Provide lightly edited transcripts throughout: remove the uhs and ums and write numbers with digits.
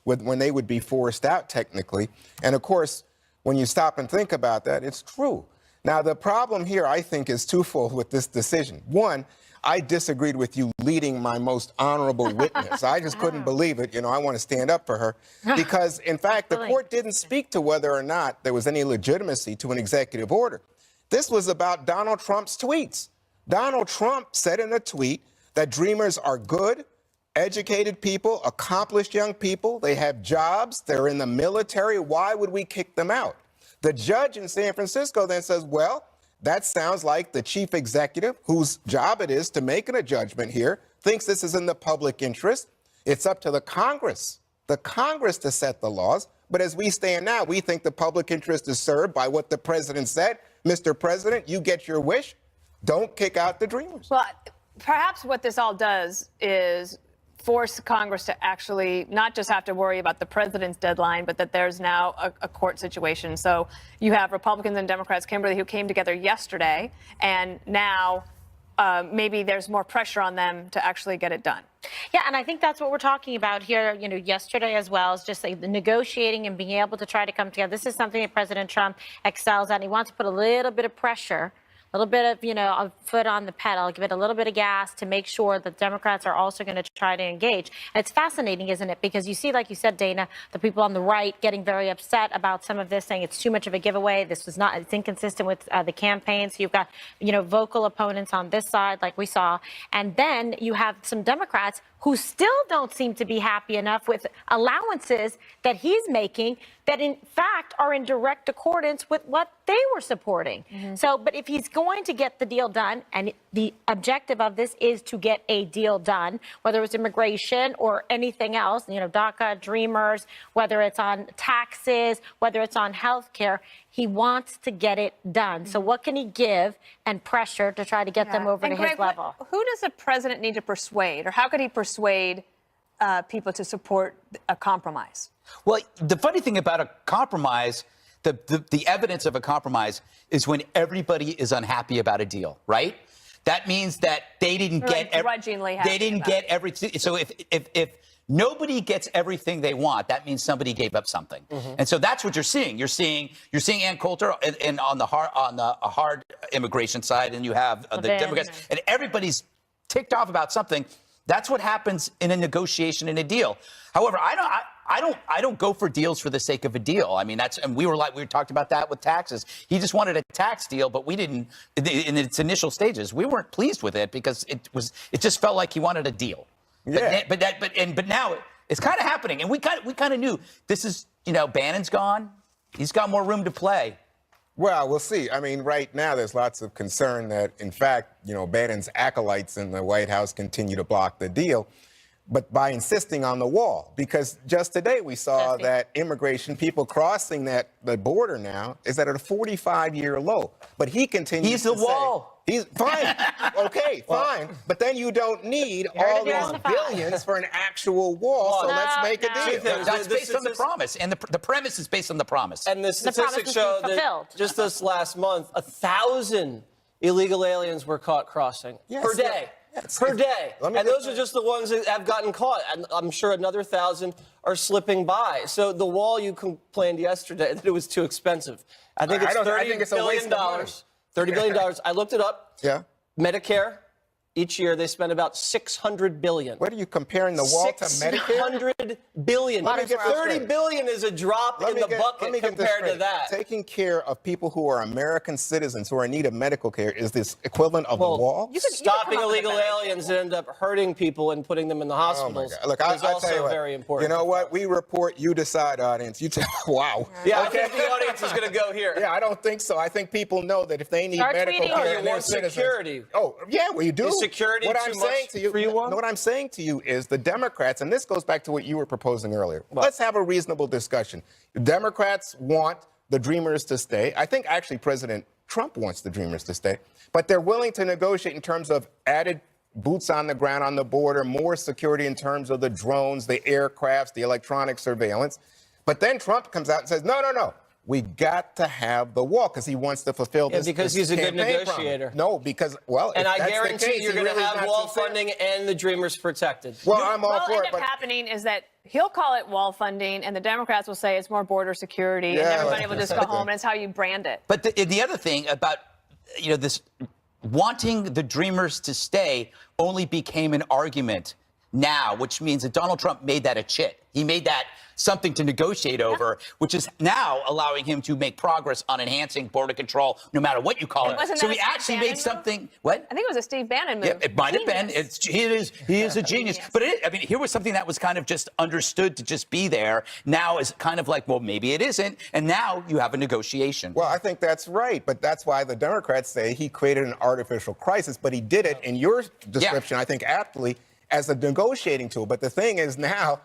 when they would be forced out technically. And of course, when you stop and think about that, it's true. Now, the problem here, I think, is twofold with this decision. One, I disagreed with you leading my most honorable witness. I just couldn't believe it. You know, I want to stand up for her because, in fact, the court didn't speak to whether or not there was any legitimacy to an executive order. This was about Donald Trump's tweets. Donald Trump said in a tweet that Dreamers are good, educated people, accomplished young people. They have jobs. They're in the military. Why would we kick them out? The judge in San Francisco then says, well, that sounds like the chief executive, whose job it is to make a judgment here, thinks this is in the public interest. It's up to the Congress to set the laws. But as we stand now, we think the public interest is served by what the president said. Mr. President, you get your wish. Don't kick out the Dreamers. Well, perhaps what this all does is force Congress to actually not just have to worry about the president's deadline, but that there's now a court situation. So you have Republicans and Democrats, Kimberly, who came together yesterday, and now maybe there's more pressure on them to actually get it done. Yeah, and I think that's what we're talking about here, you know, yesterday as well, is just like the negotiating and being able to try to come together. This is something that President Trump excels at. He wants to put a little bit of pressure, a little bit of, you know, a foot on the pedal, give it a little bit of gas to make sure that Democrats are also going to try to engage. And it's fascinating, isn't it? Because you see, like you said, Dana, the people on the right getting very upset about some of this, saying it's too much of a giveaway. This was not, it's inconsistent with the campaign. So you've got, you know, vocal opponents on this side, like we saw. And then you have some Democrats who still don't seem to be happy enough with allowances that he's making that, in fact, are in direct accordance with what they were supporting. So, but if he's going to get the deal done, and the objective of this is to get a deal done, whether it's immigration or anything else, you know, DACA, Dreamers, whether it's on taxes, whether it's on health care, he wants to get it done. So what can he give and pressure to try to get them over to his level? Who does the president need to persuade, or how could he persuade people to support a compromise? Well, the funny thing about a compromise, the evidence of a compromise is when everybody is unhappy about a deal, right? That means that they didn't get everything. So if nobody gets everything they want, that means somebody gave up something. And so that's what you're seeing. You're seeing Ann Coulter and on the hard immigration side, and you have the Democrats, and everybody's ticked off about something. That's what happens in a negotiation, in a deal. However, I don't go for deals for the sake of a deal. I mean, we talked about that with taxes. He just wanted a tax deal, but we didn't, in its initial stages, we weren't pleased with it because it just felt like he wanted a deal. Yeah. But now it's kind of happening, and we kind of knew this is, you know, Bannon's gone. He's got more room to play. Well, we'll see. I mean, right now there's lots of concern that, in fact, you know, Bannon's acolytes in the White House continue to block the deal, but by insisting on the wall, because just today we saw that immigration, people crossing the border now, is at a 45-year low. But he continues He's the wall. He's fine. Okay, fine. But then you don't need all these billions for an actual wall. So let's make a deal. That's based on the promise, and the premise is based on the promise. And the statistics show that just this last month, 1,000 illegal aliens were caught crossing per day. Per day. And those are just the ones that have gotten caught. And I'm sure another 1,000 are slipping by. So the wall, you complained yesterday that it was too expensive. I think it's $30 billion. $30 billion. I looked it up. Yeah. Medicare, each year they spend about $600 billion. What are you comparing the wall to Medicare? $600 billion. $30 billion is a drop in the bucket compared to that. Taking care of people who are American citizens who are in need of medical care is this equivalent of the wall? Stopping illegal aliens that end up hurting people and putting them in the hospitals Look, is also very important. You know what? We report, you decide, audience. You tell. Wow. Yeah, I think the audience is going to go here. Yeah, I don't think so. I think people know that if they need medical care, you want security. Oh, yeah, well, you do. Is security what too I'm much saying to you, for you? What I'm saying to you is the Democrats, and this goes back to what you were proposing earlier. Let's have a reasonable discussion. The Democrats want the Dreamers to stay. I think actually President Trump wants the Dreamers to stay, but they're willing to negotiate in terms of added boots on the ground on the border, more security in terms of the drones, the aircrafts, the electronic surveillance. But then Trump comes out and says, no, we got to have the wall because he wants to fulfill this. Because he's a good negotiator. No, because, well, and if I that's guarantee the case, you're going to have wall funding and the Dreamers protected. Well, I'm all What will for end it. up happening is that He'll call it wall funding, and the Democrats will say it's more border security, and everybody will just go home, and it's how you brand it. But the other thing about, this wanting the Dreamers to stay only became an argument now, which means that Donald Trump made that a chit. He made that something to negotiate over, which is now allowing him to make progress on enhancing border control, no matter what you call it. So he actually made something. What? I think it was a Steve Bannon move. Yeah, it might have been. He is a genius. But here was something that was kind of just understood to just be there. Now is kind of like, well, maybe it isn't. And now you have a negotiation. Well, I think that's right. But that's why the Democrats say he created an artificial crisis. But he did it, in your description, I think aptly, as a negotiating tool. But the thing is now,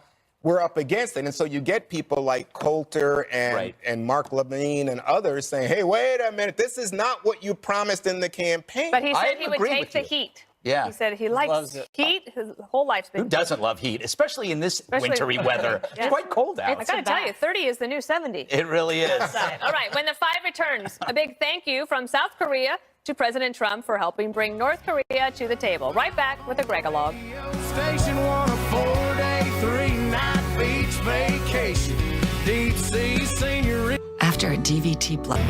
we're up against it. And so you get people like Coulter and Mark Levine and others saying, hey, wait a minute, this is not what you promised in the campaign. But he said he would take the heat. Yeah. He said he likes heat. His whole life's been. Who doesn't love heat, especially in this wintry weather? It's quite cold out. I got to tell you, 30 is the new 70. It really is. All right, when the five returns, a big thank you from South Korea to President Trump for helping bring North Korea to the table. Right back with a Gregalogue. Station on a 4-day, 3-night beach vacation. Deep sea senior. After a DVT blood.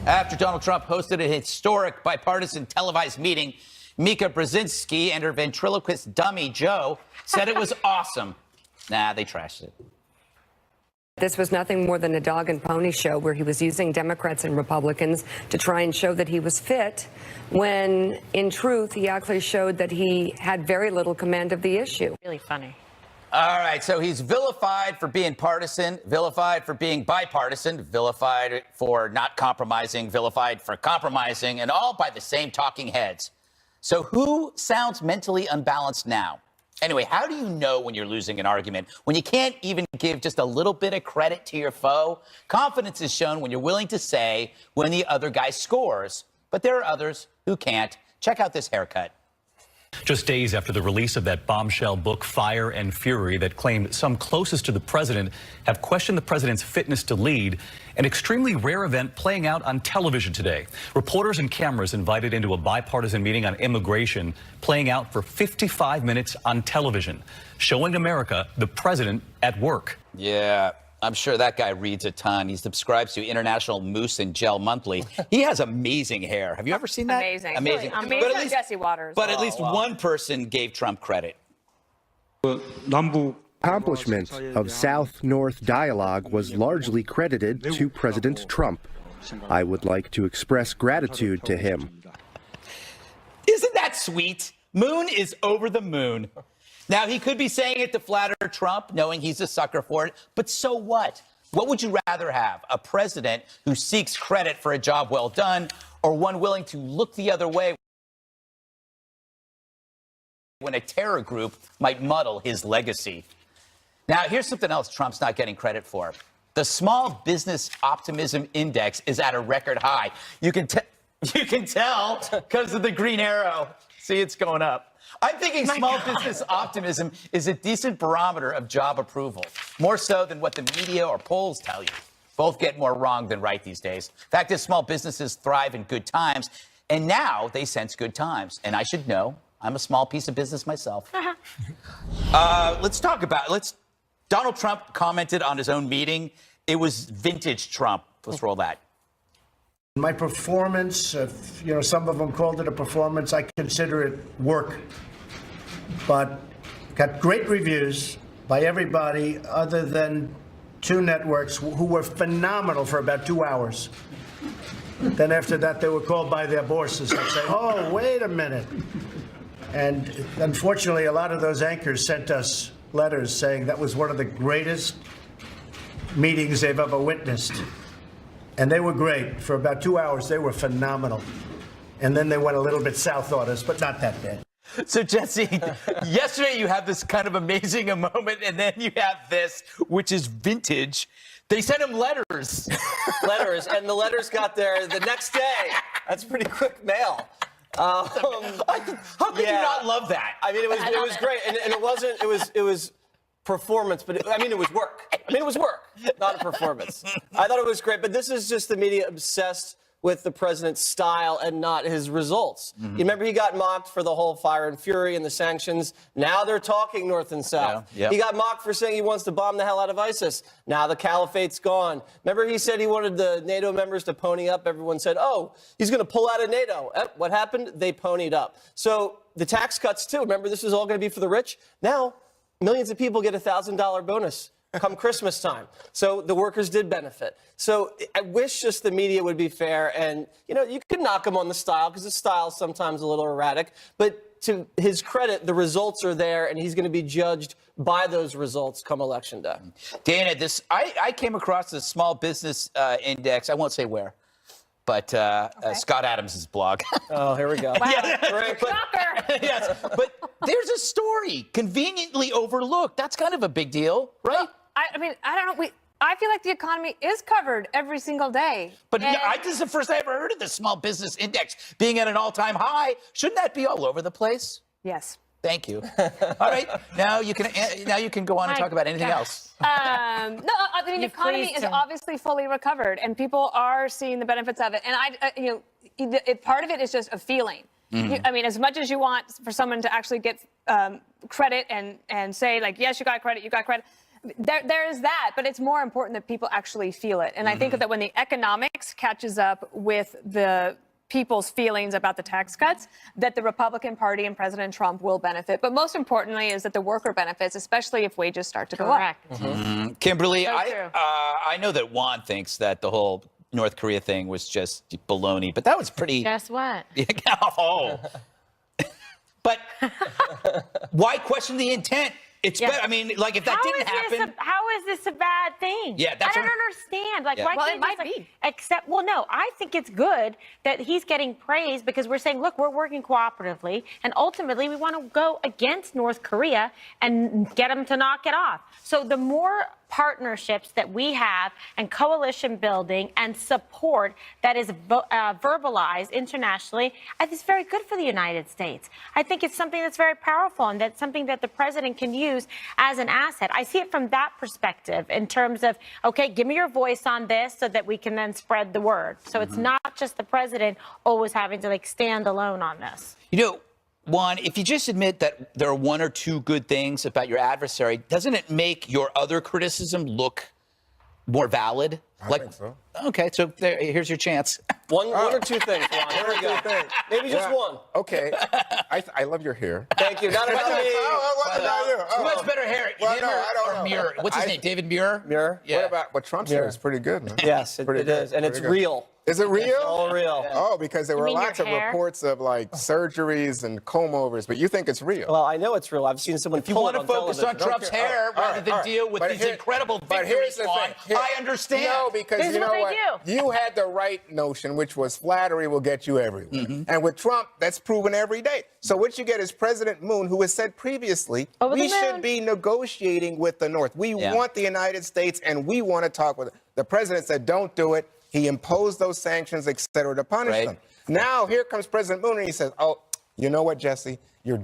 After Donald Trump hosted a historic bipartisan televised meeting, Mika Brzezinski and her ventriloquist dummy, Joe, said it was awesome. Nah, they trashed it. This was nothing more than a dog and pony show where he was using Democrats and Republicans to try and show that he was fit, when in truth, he actually showed that he had very little command of the issue. Really funny. All right, so he's vilified for being partisan, vilified for being bipartisan, vilified for not compromising, vilified for compromising, and all by the same talking heads. So who sounds mentally unbalanced now? Anyway, how do you know when you're losing an argument, when you can't even give just a little bit of credit to your foe? Confidence is shown when you're willing to say when the other guy scores, but there are others who can't. Check out this haircut. Just days after the release of that bombshell book, Fire and Fury, that claimed some closest to the president have questioned the president's fitness to lead, an extremely rare event playing out on television today. Reporters and cameras invited into a bipartisan meeting on immigration, playing out for 55 minutes on television, showing America the president at work. Yeah. I'm sure that guy reads a ton. He subscribes to International Moose and Gel Monthly. He has amazing hair. Have you ever seen that? Amazing. Amazing. I mean, it's Jesse Waters. But at least one person gave Trump credit. Accomplishment of South-North dialogue was largely credited to President Trump. I would like to express gratitude to him. Isn't that sweet? Moon is over the moon. Now, he could be saying it to flatter Trump, knowing he's a sucker for it, but so what? What would you rather have, a president who seeks credit for a job well done, or one willing to look the other way when a terror group might muddle his legacy? Now, here's something else Trump's not getting credit for. The Small Business Optimism Index is at a record high. You can tell because of the green arrow. See, it's going up. I'm thinking small business optimism is a decent barometer of job approval, more so than what the media or polls tell you. Both get more wrong than right these days. Fact is, small businesses thrive in good times, and now they sense good times. And I should know, I'm a small piece of business myself. Donald Trump commented on his own meeting. It was vintage Trump. Let's roll that. My performance, some of them called it a performance. I consider it work. But got great reviews by everybody other than two networks who were phenomenal for about 2 hours. Then after that, they were called by their bosses and say, oh, wait a minute. And unfortunately, a lot of those anchors sent us letters saying that was one of the greatest meetings they've ever witnessed. And they were great. For about 2 hours, they were phenomenal. And then they went a little bit south on us, but not that bad. So, Jesse, yesterday you have this kind of amazing moment, and then you have this, which is vintage. They sent him letters. And the letters got there the next day. That's pretty quick mail. How could you not love that? I mean, it was great. And it was performance, but it was work. It was work, not a performance. I thought it was great, but this is just the media obsessed with the president's style and not his results. You remember he got mocked for the whole fire and fury and the sanctions. Now they're talking North and South. Yeah. He got mocked for saying he wants to bomb the hell out of ISIS. Now the caliphate's gone. Remember he said he wanted the NATO members to pony up. Everyone said, oh, he's going to pull out of NATO. What happened? They ponied up. So the tax cuts, too. Remember, this is all going to be for the rich. Now, millions of people get a $1,000 bonus come Christmas time. So the workers did benefit. So I wish just the media would be fair. And, you know, you could knock him on the style because the style is sometimes a little erratic. But to his credit, the results are there, and he's going to be judged by those results come Election Day. Dana, I came across this small business index. I won't say where. But Scott Adams' blog. Oh, here we go. Wow. Yeah, Yes, but there's a story conveniently overlooked. That's kind of a big deal, right? Well, I mean, I don't know. I feel like the economy is covered every single day. But this is the first I ever heard of the small business index being at an all-time high. Shouldn't that be all over the place? Yes. Thank you. All right, now you can go on and talk about anything else. No, I mean, the economy is obviously fully recovered, and people are seeing the benefits of it. And part of it is just a feeling. I mean, as much as you want for someone to actually get credit and say, like, yes, you got credit, there is that, but it's more important that people actually feel it. And I think that when the economics catches up with the people's feelings about the tax cuts, that the Republican Party and President Trump will benefit. But most importantly is that the worker benefits, especially if wages start to go up. Kimberly, So I know that Juan thinks that the whole North Korea thing was just baloney, but that was pretty... Guess what? Oh. But why question the intent? It's better. I mean, like, if that didn't happen... How is this a bad thing? Yeah, that's I don't understand. Like, why Well, can't it might just, be. Accept? Well, no, I think it's good that he's getting praise because we're saying, look, we're working cooperatively, and ultimately we want to go against North Korea and get them to knock it off. So the more partnerships that we have and coalition building and support that is verbalized internationally, I think it's very good for the United States. I think it's something that's very powerful and that's something that the president can use as an asset. I see it from that perspective in terms of, okay, give me your voice on this so that we can then spread the word. So it's not just the president always having to like stand alone on this. You know, Juan, if you just admit that there are one or two good things about your adversary, doesn't it make your other criticism look more valid? I think so. Okay, so here's your chance. One or two things, Juan. Here we go. Maybe just one. Okay. I love your hair. Thank you. Not about me. What about you? Who has better hair? Well, him no, I don't know. Muir? What's his name? David Muir? Muir? Yeah. But Trump's hair is pretty good, man. Yes, it is. And it's real. Is it real? It's all real. Oh, because there were mean your lots of hair? reports of like surgeries and comb overs, but you think it's real. Well, I know it's real. I've seen someone You pull want it to on focus on television. Trump's hair rather than deal with these incredible But victories, here's the Juan. thing. Here- I understand. No, because Here's you know what they what? do. You had the right notion, which was flattery will get you everywhere. And with Trump, that's proven every day. So what you get is President Moon, who has said previously, Over the we should moon. be negotiating with the North. We want the United States, and we want to talk with it. The president said, don't do it. He imposed those sanctions, et cetera, to punish them. Now, here comes President Moon, and he says, oh, you know what, Jesse? Your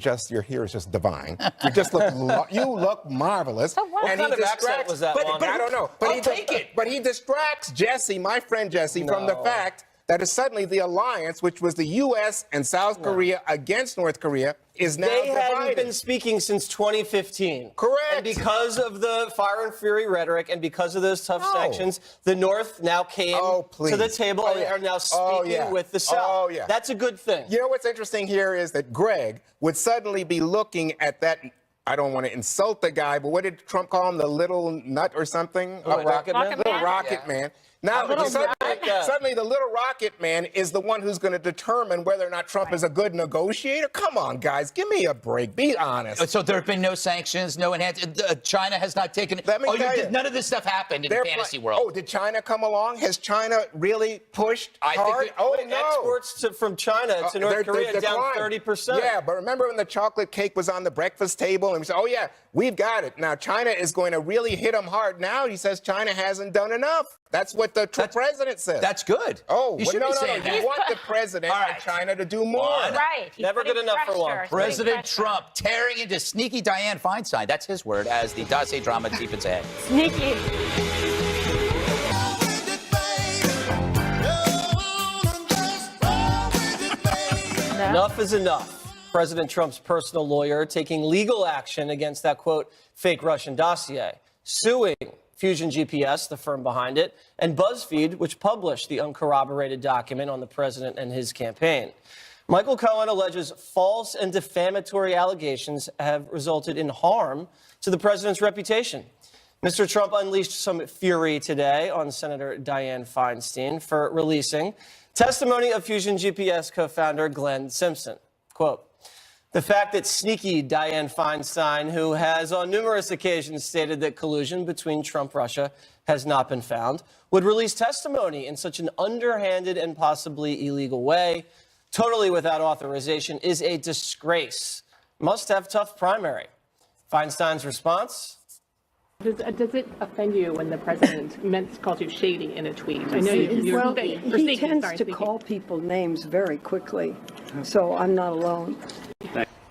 hair is just divine. You just look marvelous. So what? And What kind he of accent distracts, was that, Juan? I don't know. I'll take it. But he distracts Jesse, my friend Jesse, from the fact that is suddenly the alliance, which was the U.S. and South Korea against North Korea, is now They hadn't divided. been speaking since 2015. Correct. And because of the fire and fury rhetoric and because of those tough sanctions, the North now came to the table and are now speaking with the South. Oh, yeah. That's a good thing. You know what's interesting here is that Greg would suddenly be looking at that. I don't want to insult the guy, but what did Trump call him? The little nut or something? Rocket Man? Little rocket man. Now, suddenly the little rocket man is the one who's going to determine whether or not Trump is a good negotiator. Come on, guys, give me a break. Be honest. So there have been no sanctions, no enhanced. China has not taken. Let me tell you. None of this stuff happened in the fantasy world. Oh, did China come along? Has China really pushed I think hard? that- Exports from China to North Korea down 30%. Yeah, but remember when the chocolate cake was on the breakfast table and we said, oh, yeah, we've got it. Now, China is going to really hit them hard. Now he says China hasn't done enough. That's what the president says. That's good. Oh, you well, should no, be no, saying no. that. You want the president of China to do more. Right. He's Never good putting enough for one. pressure. He's putting President pressure. Trump tearing into sneaky Dianne Feinstein. That's his word as the dossier drama deepens ahead. Sneaky. Enough is enough. President Trump's personal lawyer taking legal action against that, quote, fake Russian dossier, suing Fusion GPS, the firm behind it, and BuzzFeed, which published the uncorroborated document on the president and his campaign. Michael Cohen alleges false and defamatory allegations have resulted in harm to the president's reputation. Mr. Trump unleashed some fury today on Senator Dianne Feinstein for releasing testimony of Fusion GPS co-founder Glenn Simpson. Quote, the fact that sneaky Dianne Feinstein, who has on numerous occasions stated that collusion between Trump and Russia has not been found, would release testimony in such an underhanded and possibly illegal way, totally without authorization, is a disgrace. Must have tough primary. Feinstein's response? Does it offend you when the president calls you shady in a tweet? I know you're he tends to call people names very quickly, so I'm not alone.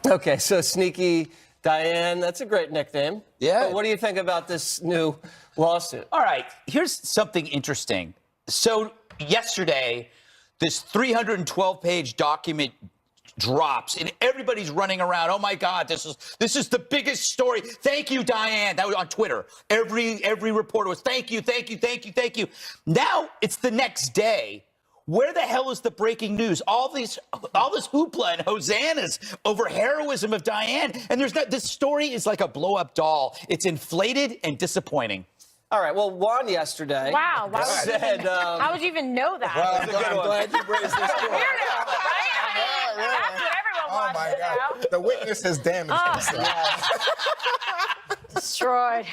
Okay, so sneaky Diane, that's a great nickname. Yeah. But what do you think about this new lawsuit? All right, here's something interesting. So yesterday, this 312-page document drops and everybody's running around. Oh my God, this is the biggest story. Thank you, Diane. That was on Twitter. Every reporter was thank you. Now it's the next day. Where the hell is the breaking news? All this hoopla and hosannas over heroism of Diane, and this story is like a blow-up doll. It's inflated and disappointing. All right. Well, Juan yesterday. Wow. Said, how would you even know that? Well, I'm glad you raised this story. That's what everyone wants to know. The witness has damaged himself. Destroyed.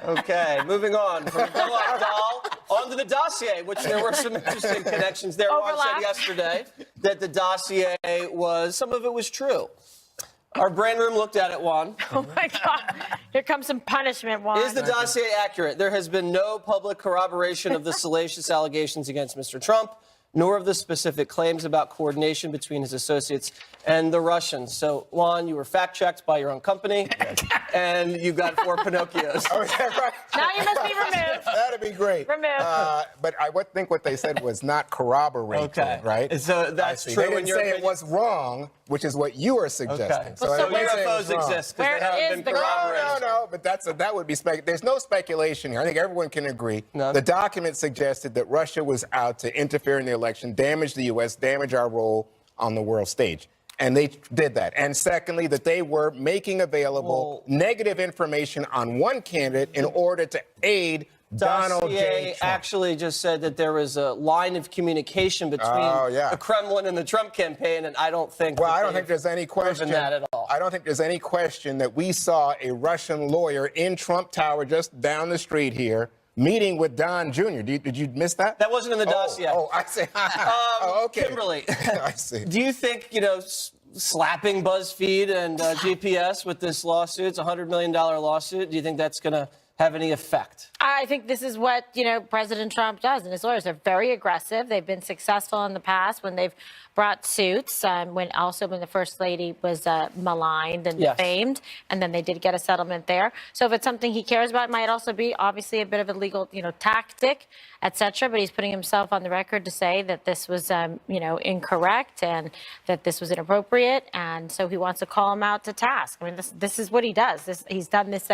Okay, moving on from blow-up doll onto the dossier, which there were some interesting connections there. Juan said yesterday that the dossier some of it was true. Our brain room looked at it, Juan. Oh, my God. Here comes some punishment, Juan. Is the dossier accurate? There has been no public corroboration of the salacious allegations against Mr. Trump, nor of the specific claims about coordination between his associates and the Russians. So, Juan, you were fact-checked by your own company, and you got 4 Pinocchios. Oh, is that right? Now you must be removed. That'd be great. Removed. But I would think what they said was not corroborated, right? So that's true. They didn't say it was wrong, which is what you are suggesting. Okay. So UFOs exist because they haven't been corroborated. No, but that would be there's no speculation here. I think everyone can agree. No. The document suggested that Russia was out to interfere in the election, damage the U.S., damage our role on the world stage. And they did that. And secondly, that they were making available negative information on one candidate in order to aid Donald J. Trump. Actually just said that there was a line of communication between the Kremlin and the Trump campaign, and I don't think I don't think there's any question that at all. I don't think there's any question that we saw a Russian lawyer in Trump Tower just down the street here meeting with Don Jr. Did you miss that? That wasn't in the dossier. Oh, I see. Okay. Kimberly, I see. Do you think, slapping BuzzFeed and GPS with this lawsuit, it's a $100 million lawsuit, do you think that's going to have any effect? I think this is what, President Trump does, and his lawyers are very aggressive. They've been successful in the past when they've brought suits, when the First Lady was maligned and defamed, and then they did get a settlement there. So if it's something he cares about, it might also be obviously a bit of a legal, tactic, etc. But he's putting himself on the record to say that this was, incorrect and that this was inappropriate, and so he wants to call him out to task. I mean, this is what he does. He's done this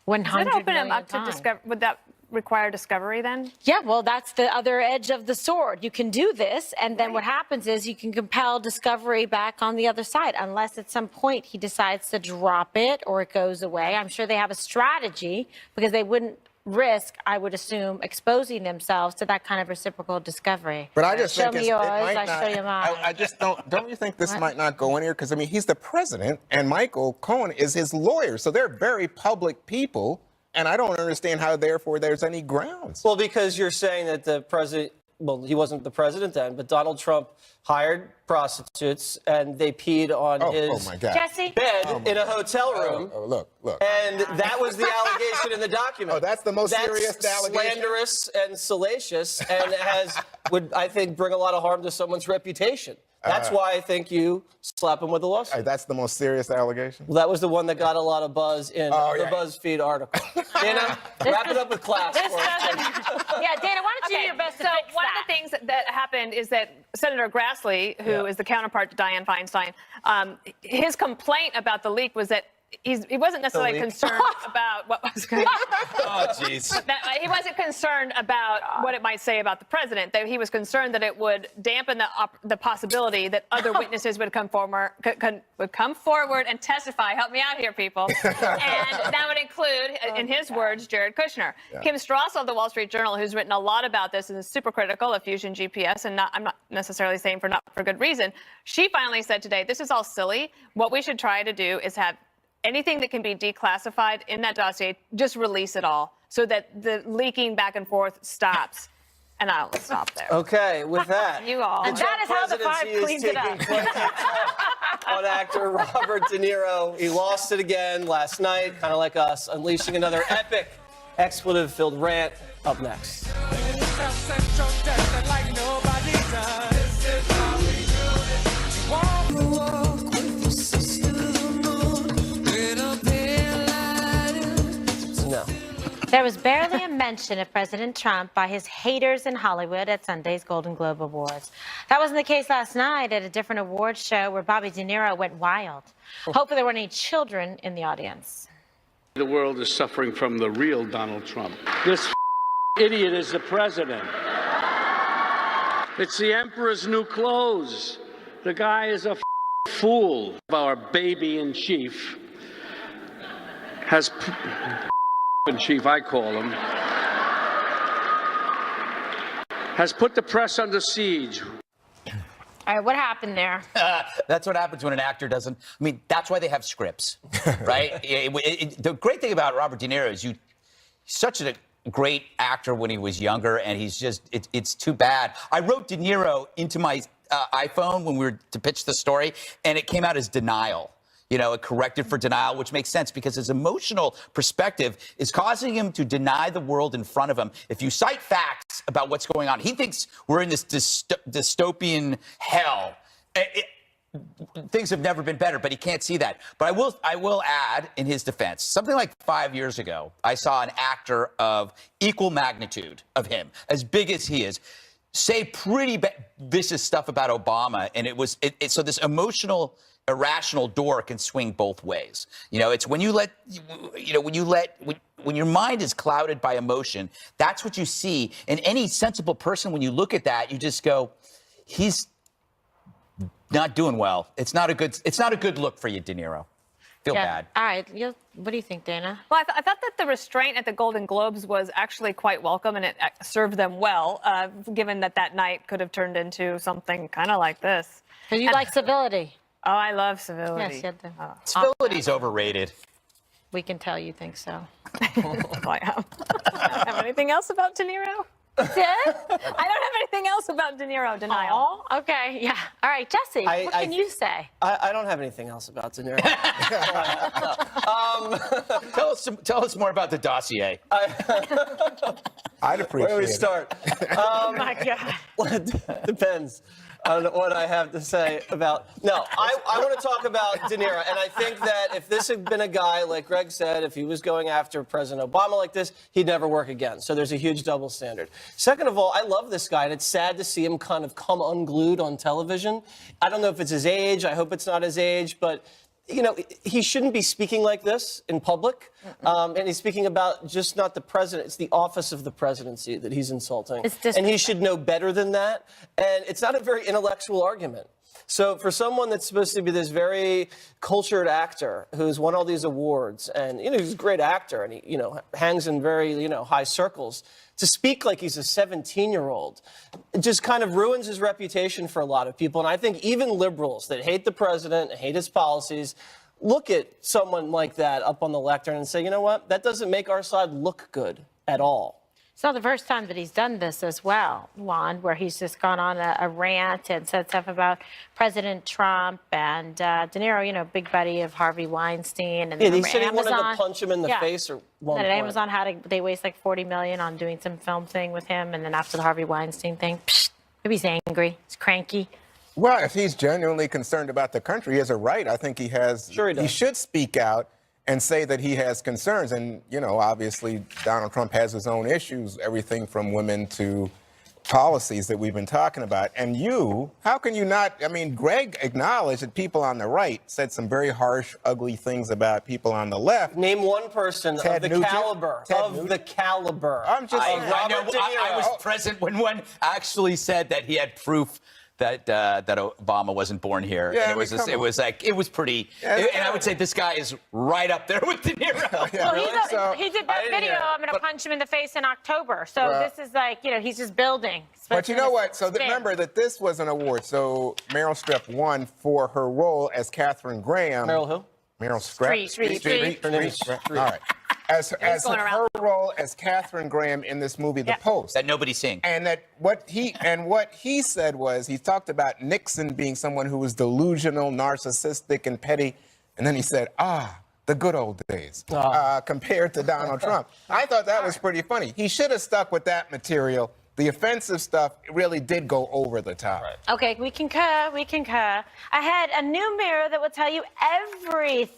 100 Does it open million him up times. to discover? Would that require discovery then? Yeah, well, that's the other edge of the sword. You can do this, and then what happens is you can compel discovery back on the other side, unless at some point he decides to drop it or it goes away. I'm sure they have a strategy because they wouldn't risk, I would assume, exposing themselves to that kind of reciprocal discovery. But I just show think me it yours, might I not, show you mine. I just don't you think this might not go in here? Because, he's the president, and Michael Cohen is his lawyer. So they're very public people, and I don't understand how, therefore, there's any grounds. Well, because you're saying that the president, he wasn't the president then, but Donald Trump hired prostitutes and they peed on his bed in a hotel room. Look. And that was the allegation in the document. Oh, that's the most serious allegation? Slanderous and salacious and would, I think, bring a lot of harm to someone's reputation. That's why I think you slap him with a lawsuit. That's the most serious allegation? Well, that was the one that got a lot of buzz in the BuzzFeed article. Dana, wrap it up with class. Yeah, Dana, why don't you do your best to fix one of the things that happened is that Senator Grassley, who is the counterpart to Dianne Feinstein, his complaint about the leak was that he wasn't necessarily concerned about what was going on. Oh, jeez. He wasn't concerned about what it might say about the president. That he was concerned that it would dampen the possibility that other witnesses would come forward and testify. Help me out here, people. And that would include, in his words, Jared Kushner. Yeah. Kim Strassel of the Wall Street Journal, who's written a lot about this and is super critical of Fusion GPS, and I'm not necessarily saying not for good reason. She finally said today, this is all silly. What we should try to do is have anything that can be declassified in that dossier, just release it all so that the leaking back and forth stops. And I'll stop there. Okay, with that. You all. And that is how the Five cleans it up. On actor Robert De Niro. He lost it again last night, kind of like us, unleashing another epic expletive-filled rant. Up next. No. There was barely a mention of President Trump by his haters in Hollywood at Sunday's Golden Globe Awards. That wasn't the case last night at a different awards show where Bobby De Niro went wild. Hopefully there weren't any children in the audience. The world is suffering from the real Donald Trump. This idiot is the president. It's the emperor's new clothes. The guy is a fool. Our baby in chief has in chief, I call him, has put the press under siege. All right, what happened there? That's what happens when an actor doesn't. I mean, that's why they have scripts, right? The great thing about Robert De Niro is he's such a great actor when he was younger, and he's just, it's too bad. I wrote De Niro into my iPhone when we were to pitch the story, and it came out as denial. You know, it corrected for denial, which makes sense because his emotional perspective is causing him to deny the world in front of him. If you cite facts about what's going on, he thinks we're in this dystopian hell. Things have never been better, but he can't see that. But I will add, in his defense, something like 5 years ago, I saw an actor of equal magnitude of him, as big as he is, say pretty vicious stuff about Obama, and so this emotional, irrational door can swing both ways. You know, it's when your mind is clouded by emotion, that's what you see. And any sensible person, when you look at that, you just go, he's not doing well. It's not a good look for you, De Niro. Feel bad. All right. What do you think, Dana? Well, I thought that the restraint at the Golden Globes was actually quite welcome, and it served them well, given that night could have turned into something kind of like this. Because you like civility. Oh, I love civility. Yes, you do. Civility's overrated. We can tell you think so. I don't have anything else about De Niro. That's it? I don't have anything else about De Niro. Denial. Oh, okay. Yeah. All right, Jesse, what can you say? I don't have anything else about De Niro. Tell us more about the dossier. I'd appreciate it. Where do we start? Oh, my God. Depends on what I have to say about. No, I want to talk about De Niro, and I think that if this had been a guy, like Greg said, if he was going after President Obama like this, he'd never work again. So there's a huge double standard. Second of all, I love this guy, and it's sad to see him kind of come unglued on television. I don't know if it's his age. I hope it's not his age, but you know, he shouldn't be speaking like this in public. And he's speaking about just not the president. It's the office of the presidency that he's insulting. And he should know better than that. And it's not a very intellectual argument. So for someone that's supposed to be this very cultured actor who's won all these awards and, you know, he's a great actor and he, you know, hangs in very, you know, high circles, to speak like he's a 17-year-old, it just kind of ruins his reputation for a lot of people. And I think even liberals that hate the president, hate his policies, look at someone like that up on the lectern and say, you know what, that doesn't make our side look good at all. It's not the first time that he's done this as well, Juan, where he's just gone on a rant and said stuff about President Trump and De Niro, you know, big buddy of Harvey Weinstein. And yeah, he said he wanted to punch him in the face or one point. Amazon they waste like $40 million on doing some film thing with him, and then after the Harvey Weinstein thing, maybe he's angry, he's cranky. Well, if he's genuinely concerned about the country, he has a right. I think he has. Sure he does. He should speak out and say that he has concerns. And, you know, obviously Donald Trump has his own issues, everything from women to policies that we've been talking about. And how can you not? I mean, Greg acknowledged that people on the right said some very harsh, ugly things about people on the left. Name one person Ted of the Nugent? caliber. I'm just saying. I was present when one actually said that he had proof that Obama wasn't born here. Yeah, and it was pretty. Yeah, and I would say this guy is right up there with De Niro. Yeah, Well, he did that video. I'm going to punch him in the face in October. So this is like, you know, he's just building. But you know what? So remember that this was an award. So Meryl Streep won for her role as Katharine Graham. Meryl who? Meryl Streep. Streep. Her name is Streep. All right. As her role as Katharine Graham in this movie, The Post. That nobody's seeing. And what he said was, he talked about Nixon being someone who was delusional, narcissistic, and petty. And then he said, the good old days, compared to Donald Trump. I thought that was pretty funny. He should have stuck with that material. The offensive stuff really did go over the top. Okay, we concur. I had a new mirror that will tell you everything